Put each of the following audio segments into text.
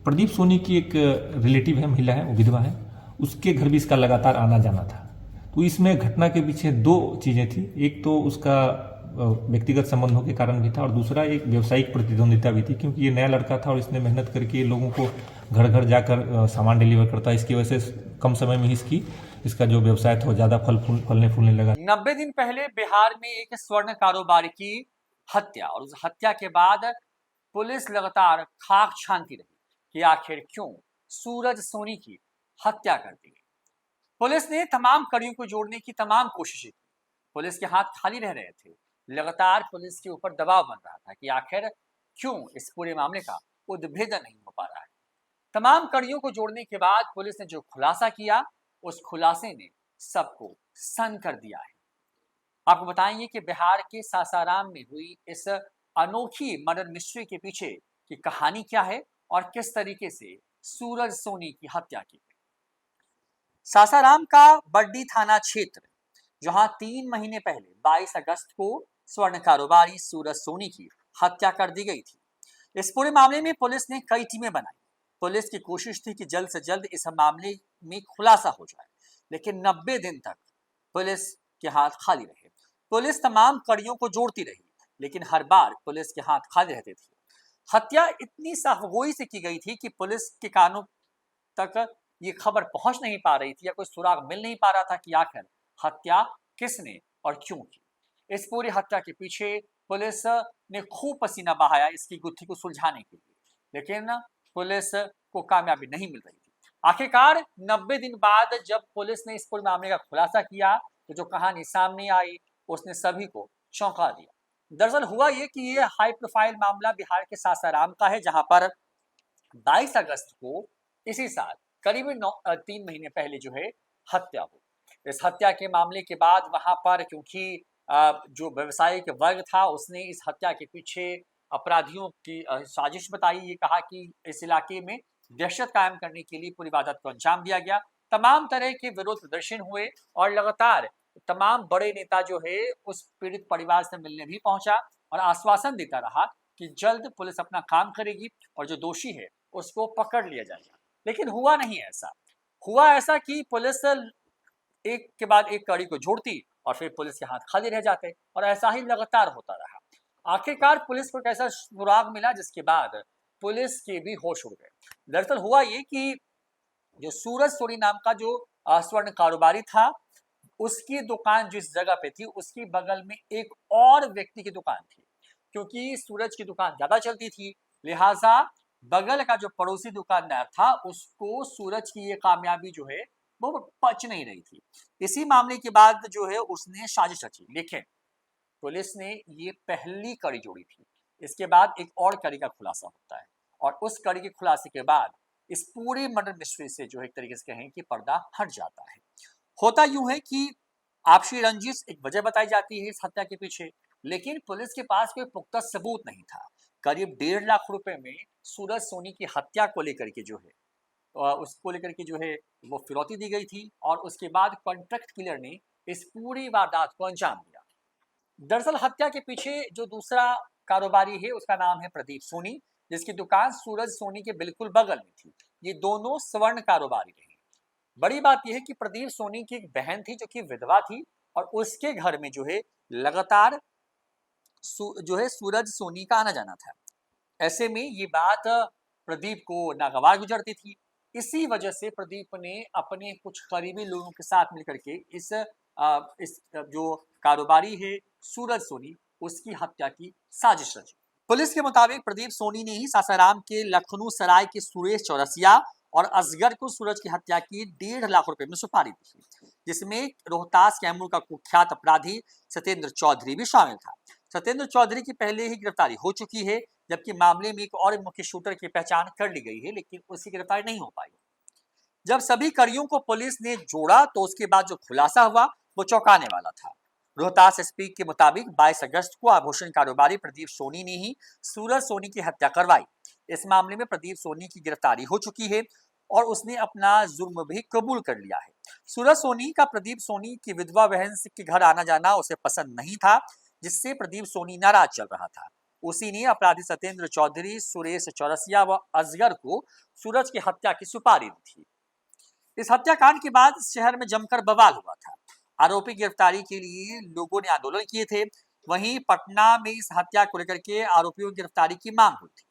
प्रदीप सोनी की एक रिलेटिव है, महिला है, वो विधवा है। उसके घर भी इसका लगातार आना जाना था। तो इसमें घटना के पीछे दो चीजें थी। एक तो उसका व्यक्तिगत संबंधों के कारण भी था, और दूसरा एक व्यवसायिक प्रतिद्वंदिता भी थी, क्योंकि ये नया लड़का था और इसने मेहनत करके लोगों को घर घर जाकर सामान डिलीवर करता है। इसकी वजह से कम समय में ही इसका जो व्यवसाय था वो ज्यादा फलने फूलने लगा। 90 दिन पहले बिहार में एक स्वर्ण कारोबारी की हत्या, और उस हत्या के बाद पुलिस लगातार खाक छानती रही कि आखिर क्यों सूरज सोनी की हत्या कर दी गई। पुलिस ने तमाम कड़ियों को जोड़ने की तमाम कोशिशें की। पुलिस के हाथ खाली रह रहे थे। लगातार पुलिस के ऊपर दबाव बन रहा था कि आखिर क्यों इस पूरे मामले का उद्भेदन नहीं हो पा रहा है। तमाम कड़ियों को जोड़ने के बाद पुलिस ने जो खुलासा किया, उस खुलासे ने सबको सन्न कर दिया है। आपको बताएंगे कि बिहार के सासाराम में हुई इस अनोखी मर्डर मिस्ट्री के पीछे की कहानी क्या है और किस तरीके से सूरज सोनी की हत्या की गई। सासाराम का बड्डी थाना क्षेत्र, जहां 3 महीने पहले 22 अगस्त को स्वर्ण कारोबारी सूरज सोनी की हत्या कर दी गई थी। इस पूरे मामले में पुलिस ने कई टीमें बनाई। पुलिस की कोशिश थी कि जल्द से जल्द इस मामले में खुलासा हो जाए, लेकिन 90 दिन तक पुलिस के हाथ खाली रहे। पुलिस तमाम कड़ियों को जोड़ती रही, लेकिन हर बार पुलिस के हाथ खाली रहते थे। हत्या इतनी साफगोई से की गई थी कि पुलिस के कानों तक ये खबर पहुंच नहीं पा रही थी, या कोई सुराग मिल नहीं पा रहा था कि आखिर हत्या किसने और क्यों की। इस पूरी हत्या के पीछे पुलिस ने खूब पसीना बहाया इसकी गुत्थी को सुलझाने के लिए, लेकिन पुलिस को कामयाबी नहीं मिल रही थी। आखिरकार 90 दिन बाद जब पुलिस ने इस पूरे मामले का खुलासा किया, तो जो कहानी सामने आई उसने सभी को चौंका दिया। दरअसल हुआ ये कि ये हाई प्रोफाइल मामला बिहार के सासाराम का है, जहां पर 22 अगस्त को इसी साल करीबन 3 महीने पहले जो है हत्या हुई। इस हत्या के मामले के बाद वहां पर, क्योंकि जो व्यवसायिक वर्ग था उसने इस हत्या के पीछे अपराधियों की साजिश बताई। ये कहा कि इस इलाके में दहशत कायम करने के लिए पूरी वारदात को अंजाम दिया गया। तमाम तरह के विरोध प्रदर्शन हुए और लगातार तमाम बड़े नेता जो है उस पीड़ित परिवार से मिलने भी पहुंचा और आश्वासन देता रहा कि जल्द पुलिस अपना काम करेगी और जो दोषी है उसको पकड़ लिया जाएगा। लेकिन हुआ नहीं ऐसा। हुआ ऐसा कि पुलिस एक के बाद एक कड़ी को जोड़ती और फिर पुलिस के हाथ खाली रह जाते, और ऐसा ही लगातार होता रहा। आखिरकार पुलिस को एक ऐसा सुराग मिला जिसके बाद पुलिस के भी होश उड़ गए। दरअसल हुआ ये कि जो सूरज सोनी नाम का जो स्वर्ण कारोबारी था, उसकी दुकान जिस जगह पे थी उसकी बगल में एक और व्यक्ति की दुकान थी। क्योंकि सूरज की दुकान ज्यादा चलती थी, लिहाजा बगल का जो पड़ोसी दुकानदार था उसको सूरज की ये कामयाबी जो है वो पच नहीं रही थी। इसी मामले के बाद जो है उसने साजिश रची। लेकिन पुलिस ने ये पहली कड़ी जोड़ी थी, इसके बाद एक और कड़ी का खुलासा होता है, और उस कड़ी के खुलासे के बाद इस पूरे मर्डर मिस्ट्री से जो एक तरीके से कहें कि पर्दा हट जाता है। होता यूं है कि आपसी रंजिश एक वजह बताई जाती है इस हत्या के पीछे, लेकिन पुलिस के पास कोई पुख्ता सबूत नहीं था। करीब 1.5 लाख रुपए में सूरज सोनी की हत्या को लेकर के जो है उसको लेकर के जो है वो फिरौती दी गई थी, और उसके बाद कॉन्ट्रैक्ट किलर ने इस पूरी वारदात को अंजाम दिया। दरअसल हत्या के पीछे जो दूसरा कारोबारी है उसका नाम है प्रदीप सोनी, जिसकी दुकान सूरज सोनी के बिल्कुल बगल में थी। ये दोनों स्वर्ण कारोबारी रहे। बड़ी बात यह है कि प्रदीप सोनी की एक बहन थी जो कि विधवा थी, और उसके घर में जो है लगातार जो है सूरज सोनी का आना जाना था। ऐसे में ये बात प्रदीप को नागवार गुजरती थी। इसी वजह से प्रदीप ने अपने कुछ करीबी लोगों के साथ मिलकर के इस जो कारोबारी है सूरज सोनी, उसकी हत्या की साजिश रची। पुलिस के मुताबिक प्रदीप सोनी ने ही सासाराम के लखनऊ सराय के सुरेश चौरसिया और असगर को सूरज की हत्या की 1.5 लाख रुपए में सुपारी दी, जिसमें रोहतास कैमूर का कुख्यात अपराधी सत्येंद्र चौधरी भी शामिल था। सत्येंद्र चौधरी की पहले ही गिरफ्तारी हो चुकी है, जबकि मामले में एक और मुख्य शूटर की पहचान कर ली गई है, लेकिन उसकी गिरफ्तारी नहीं हो पाई। जब सभी कड़ियों को पुलिस ने जोड़ा तो उसके बाद जो खुलासा हुआ वो चौंकाने वाला था। रोहतास एसपी के मुताबिक 22 अगस्त को आभूषण कारोबारी प्रदीप सोनी ने ही सूरज सोनी की हत्या करवाई। इस मामले में प्रदीप सोनी की गिरफ्तारी हो चुकी है और उसने अपना जुर्म भी कबूल कर लिया है। सूरज सोनी का प्रदीप सोनी की विधवा बहन के घर आना जाना उसे पसंद नहीं था, जिससे प्रदीप सोनी नाराज चल रहा था। उसी ने अपराधी सत्येंद्र चौधरी, सुरेश चौरसिया व असगर को सूरज की हत्या की सुपारी दी थी। इस हत्याकांड के बाद शहर में जमकर बवाल हुआ था। आरोपी गिरफ्तारी के लिए लोगों ने आंदोलन किए थे। वहीं पटना में इस हत्या को लेकर के आरोपियों की गिरफ्तारी की मांग हुई थी।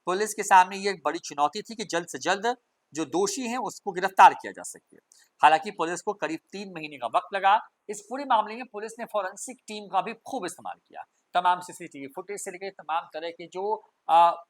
पुलिस के सामने ये एक बड़ी चुनौती थी कि जल्द से जल्द जो दोषी हैं उसको गिरफ्तार किया जा सके। हालांकि पुलिस को करीब 3 महीने का वक्त लगा। इस पूरे मामले में पुलिस ने फॉरेंसिक टीम का भी खूब इस्तेमाल किया। तमाम सीसीटीवी फुटेज से लेकर तमाम तरह के जो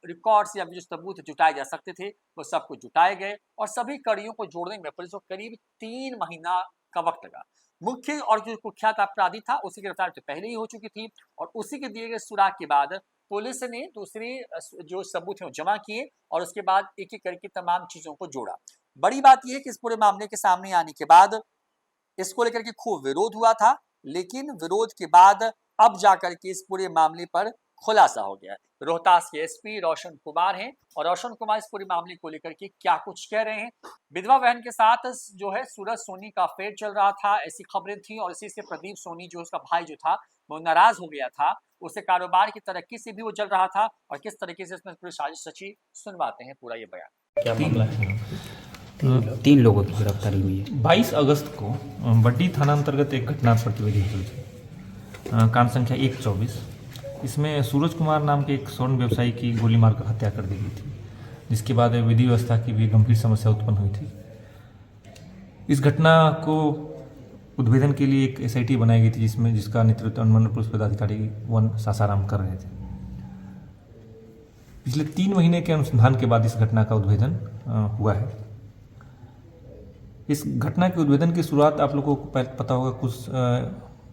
रिकॉर्ड्स या जो सबूत जुटाए जा सकते थे वो सब कुछ जुटाए गए और सभी कड़ियों को जोड़ने में पुलिस को करीब 3 महीना का वक्त लगा। मुख्य और जो कुख्यात अपराधी था उसकी गिरफ्तारी तो पहले ही हो चुकी थी और उसी के दिए गए सुराग के बाद पुलिस ने दूसरे जो सबूत हैं जमा किए और उसके बाद एक एक करके तमाम चीजों को जोड़ा। बड़ी बात यह है कि इस पूरे मामले के सामने आने के बाद इसको लेकर के खूब विरोध हुआ था, लेकिन विरोध के बाद अब जाकर के इस पूरे मामले पर खुलासा हो गया। रोहतास के एसपी रोशन कुमार हैं और रोशन कुमार इस पूरे मामले को लेकर के क्या कुछ कह रहे हैं। विधवा बहन के साथ जो है सूरज सोनी का अफेयर चल रहा था, ऐसी खबरें थी और इसी से प्रदीप सोनी जो उसका भाई जो था वो नाराज हो गया था। उसे कारोबार की तरक्की से भी वो चल रहा था और किस तरीके से इसमें पूरी साजिश रची, सुनवाते हैं पूरा ये बयान। क्या मामला है? 3 लोगों की गिरफ्तारी हुई है। 22 अगस्त को बड्डी थाना अंतर्गत एक घटना प्रतिवेदित हुई थी, कांड संख्या 124। इसमें सूरज कुमार नाम के एक स्वर्ण व्यवसायी की गोली मारकर हत्या कर दी गई थी, जिसके बाद विधि व्यवस्था की भी गंभीर समस्या उत्पन्न हुई थी। इस घटना को उद्भेदन के लिए एक एसआईटी बनाई गई थी, जिसका नेतृत्व अनुमंडल पुलिस पदाधिकारी 1 सासाराम कर रहे थे। पिछले 3 महीने के अनुसंधान के बाद इस घटना का उद्भेदन हुआ है। इस घटना के उद्भेदन की शुरुआत आप लोगों को पता होगा, कुछ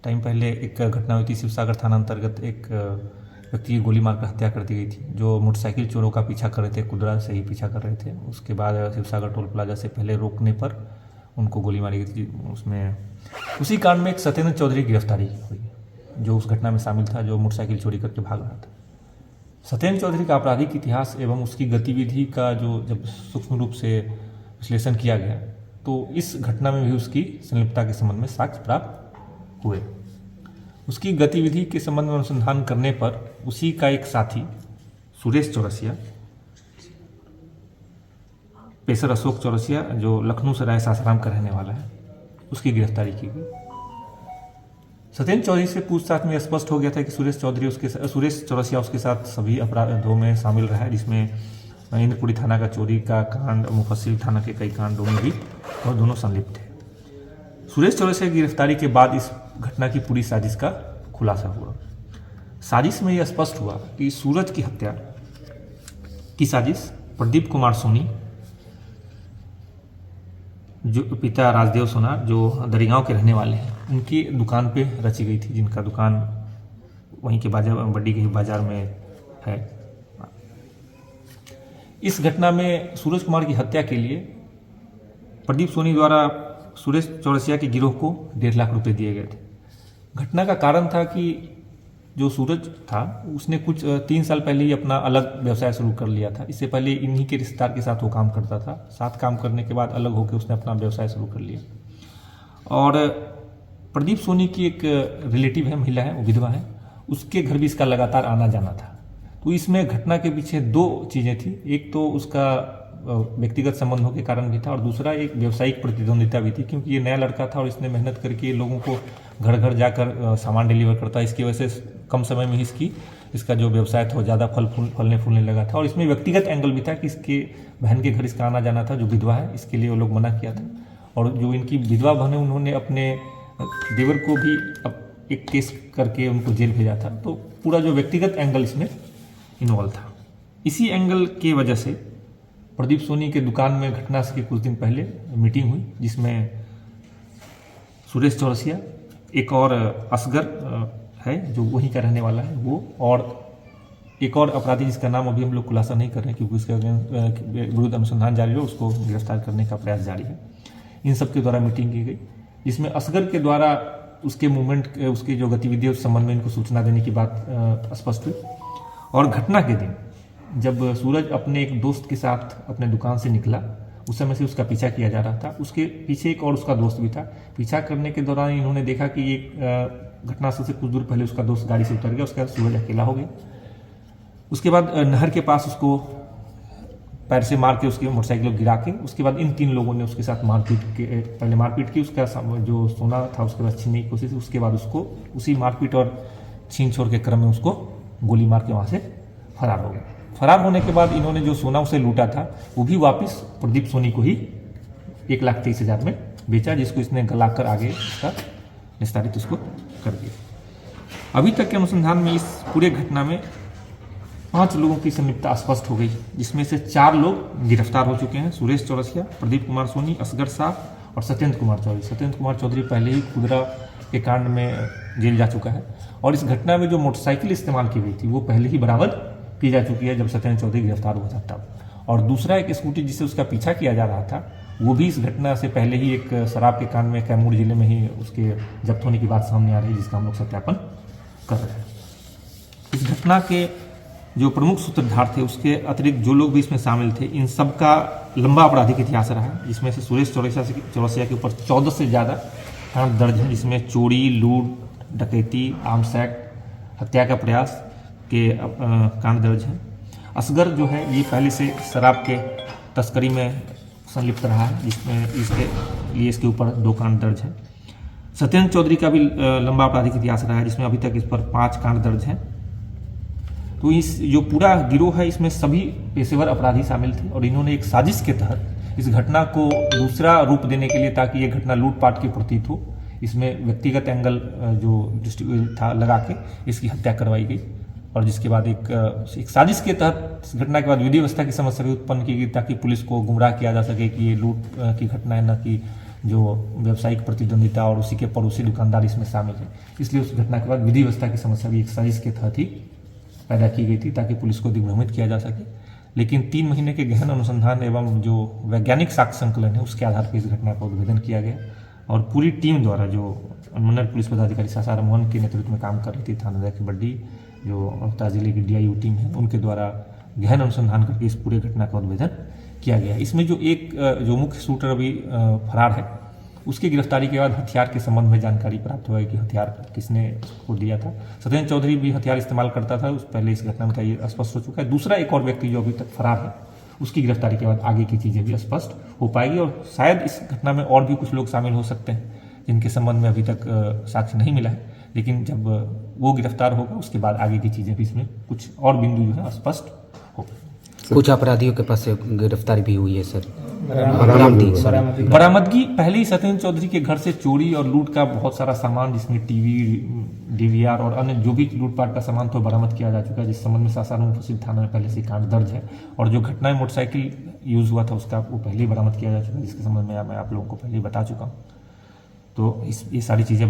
टाइम पहले एक घटना हुई थी शिवसागर थाना अंतर्गत। एक व्यक्ति की गोली मारकर हत्या कर दी गई थी, जो मोटरसाइकिल चोरों का पीछा कर रहे थे, कुदरा से ही पीछा कर रहे थे। उसके बाद शिवसागर टोल प्लाजा से पहले रोकने पर उनको गोली मारी गई थी। उसमें उसी कांड में एक सत्येंद्र चौधरी की गिरफ्तारी हुई, जो उस घटना में शामिल था, जो मोटरसाइकिल चोरी करके भाग रहा था। सत्येंद्र चौधरी का आपराधिक इतिहास एवं उसकी गतिविधि का जो जब सूक्ष्म रूप से विश्लेषण किया गया तो इस घटना में भी उसकी संलिप्तता के संबंध में साक्ष्य प्राप्त हुए। उसकी गतिविधि के संबंध में अनुसंधान करने पर उसी का एक साथी सुरेश चौरसिया, पेशर अशोक चौरसिया, जो लखनऊ सराय सासाराम का रहने वाला है, उसकी गिरफ्तारी की गई। सत्येंद्र चौधरी से पूछताछ में स्पष्ट हो गया था कि सुरेश चौरसिया उसके साथ सभी अपराधों में शामिल रहा है, जिसमें इंद्रपुरी थाना का चोरी का कांड, मुफस्सिल थाना के कई कांडों में भी और दोनों संलिप्त थे। सुरेश चौरसिया की गिरफ्तारी के बाद इस घटना की पूरी साजिश का खुलासा हुआ। साजिश में यह स्पष्ट हुआ कि सूरज की हत्या की साजिश प्रदीप कुमार सोनी, जो पिता राजदेव सोनार, जो दरिगांव के रहने वाले हैं, उनकी दुकान पे रची गई थी, जिनका दुकान वहीं के बड्डी के बाजार में है। इस घटना में सूरज कुमार की हत्या के लिए प्रदीप सोनी द्वारा सुरेश चौरसिया के गिरोह को 1.5 लाख रुपए दिए गए थे। घटना का कारण था कि जो सूरज था उसने कुछ 3 साल पहले ही अपना अलग व्यवसाय शुरू कर लिया था। इससे पहले इन्हीं के रिश्तेदार के साथ वो काम करता था। साथ काम करने के बाद अलग होकर उसने अपना व्यवसाय शुरू कर लिया। और प्रदीप सोनी की एक रिलेटिव है, महिला है, वो विधवा है, उसके घर भी इसका लगातार आना जाना था। तो इसमें घटना के पीछे 2 चीज़ें थी। एक तो उसका व्यक्तिगत संबंधों के कारण भी था और दूसरा एक व्यावसायिक प्रतिद्वंदिता भी थी, क्योंकि ये नया लड़का था और इसने मेहनत करके लोगों को घर घर जाकर सामान डिलीवर करता। इसकी वजह से कम समय में ही इसका जो व्यवसाय था वो ज़्यादा फलने फूलने लगा था। और इसमें व्यक्तिगत एंगल भी था कि इसके बहन के घर इसका आना जाना था, जो विधवा है, इसके लिए वो लोग मना किया था। और जो इनकी विधवा बहन है उन्होंने अपने देवर को भी एक केस करके उनको जेल भेजा था। तो पूरा जो व्यक्तिगत एंगल इसमें इन्वॉल्व था। इसी एंगल की वजह से प्रदीप सोनी के दुकान में घटना से कुछ दिन पहले मीटिंग हुई, जिसमें सुरेश चौरसिया, एक और असगर है जो वहीं का रहने वाला है, वो और एक और अपराधी जिसका नाम अभी हम लोग खुलासा नहीं कर रहे हैं क्योंकि उसके विरुद्ध अनुसंधान जारी है, उसको गिरफ्तार करने का प्रयास जारी है। इन सब के द्वारा मीटिंग की गई, जिसमें असगर के द्वारा उसके मूवमेंट, उसकी जो गतिविधि उस संबंध में इनको सूचना देने की बात स्पष्ट हुई। और घटना के दिन जब सूरज अपने एक दोस्त के साथ अपने दुकान से निकला, उस समय से उसका पीछा किया जा रहा था। उसके पीछे एक और उसका दोस्त भी था। पीछा करने के दौरान इन्होंने देखा कि एक घटनास्थल से कुछ दूर पहले उसका दोस्त गाड़ी से उतर गया, उसके बाद सूरज अकेला हो गया। उसके बाद नहर के पास उसको पैर से मार के उसकी मोटरसाइकिल को गिरा के उसके बाद इन 3 लोगों ने उसके साथ पहले मारपीट की, उसका जो सोना था उसके बाद छीनने की कोशिश, उसके बाद उसको उसी मारपीट और छीन छोड़ के क्रम में उसको गोली मार के वहाँ से फरार हो गए। फरार होने के बाद इन्होंने जो सोना उसे लूटा था वो भी वापस प्रदीप सोनी को ही 1,23,000 में बेचा, जिसको इसने गलाकर आगे इसका निस्तारित उसको कर दिया। अभी तक के अनुसंधान में इस पूरे घटना में 5 लोगों की संलिप्तता स्पष्ट हो गई, जिसमें से 4 लोग गिरफ्तार हो चुके हैं। सुरेश चौरसिया, प्रदीप कुमार सोनी, असगर शाह और सत्येंद्र कुमार चौधरी। सत्येंद्र कुमार चौधरी पहले ही खुदरा के कांड में जेल जा चुका है और इस घटना में जो मोटरसाइकिल इस्तेमाल की गई थी वो पहले ही बरामद की जा चुकी है जब सत्येंद्र चौधरी गिरफ्तार हुआ था तब। और दूसरा एक स्कूटी जिससे उसका पीछा किया जा रहा था वो भी इस घटना से पहले ही एक शराब के कांड में कैमूर जिले में ही उसके जब्त होने की बात सामने आ रही है, जिसका हम लोग सत्यापन कर रहे हैं। इस घटना के जो प्रमुख सूत्रधार थे उसके अतिरिक्त जो लोग भी इसमें शामिल थे, इन सब का लंबा आपराधिक इतिहास रहा है, जिसमें से सुरेश चौरसिया के ऊपर 14 से ज़्यादा कांड दर्ज हैं, जिसमें चोरी, लूट, डकैती, आर्म्स एक्ट, हत्या का प्रयास के कांड दर्ज हैं। असगर जो है ये पहले से शराब के तस्करी में संलिप्त रहा है, जिसमें इसके ऊपर 2 कांड दर्ज हैं। सत्येंद्र चौधरी का भी लंबा आपराधिक इतिहास रहा है, जिसमें अभी तक इस पर 5 कांड दर्ज हैं। तो इस जो पूरा गिरोह है इसमें सभी पेशेवर अपराधी शामिल थे और इन्होंने एक साजिश के तहत इस घटना को दूसरा रूप देने के लिए, ताकि ये घटना लूटपाट की प्रतीत हो, इसमें व्यक्तिगत एंगल जो था लगा के इसकी हत्या करवाई गई। और जिसके बाद एक साजिश के तहत इस घटना के बाद विधि व्यवस्था की समस्या भी उत्पन्न की गई, ताकि पुलिस को गुमराह किया जा सके कि ये लूट की घटना है, न कि जो व्यावसायिक प्रतिद्वंदिता और उसी के पड़ोसी दुकानदार इसमें शामिल है। इसलिए उस घटना के बाद विधि व्यवस्था की समस्या भी एक साजिश के तहत ही पैदा की गई थी, ताकि पुलिस को दिग्भ्रमित किया जा सके। लेकिन 3 महीने के गहन अनुसंधान एवं जो वैज्ञानिक साक्ष्य संकलन है उसके आधार पर इस घटना का उद्भेदन किया गया और पूरी टीम द्वारा, जो अनुमंडल पुलिस पदाधिकारी सासाराम मोहन के नेतृत्व में काम कर रही थी, थाना की बड्डी जो रोहतास जिले की DIU टीम है, उनके द्वारा गहन अनुसंधान करके इस पूरे घटना का उद्भेदन किया गया। इसमें जो मुख्य शूटर अभी फरार है, उसकी गिरफ्तारी के बाद हथियार के संबंध में जानकारी प्राप्त हुआ है कि हथियार किसने उसको दिया था। सत्येंद्र चौधरी भी हथियार इस्तेमाल करता था, उस पहले इस घटना में ये स्पष्ट हो चुका है। दूसरा एक और व्यक्ति जो अभी तक फरार है, उसकी गिरफ्तारी के बाद आगे की चीज़ें भी स्पष्ट हो पाएगी और शायद इस घटना में और भी कुछ लोग शामिल हो सकते हैं जिनके संबंध में अभी तक साक्ष्य नहीं मिला है। लेकिन जब वो गिरफ्तार होगा उसके बाद आगे की चीज़ें भी इसमें कुछ और बिंदु जो है स्पष्ट हो। कुछ अपराधियों के पास से गिरफ्तारी भी हुई है सर, बरामदगी पहले ही सत्येंद्र चौधरी के घर से चोरी और लूट का बहुत सारा सामान, जिसमें टीवी, DVR और अन्य जो भी लूटपाट का सामान तो बरामद किया जा चुका है, जिस संबंध में सासाराम उपस्थित थाना में पहले से कांड दर्ज है। और जो घटना में मोटरसाइकिल यूज हुआ था उसका वो पहले ही बरामद किया जा चुका है, जिसके संबंध में मैं आप लोगों को पहले ही बता चुका हूँ। तो ये सारी चीज़ें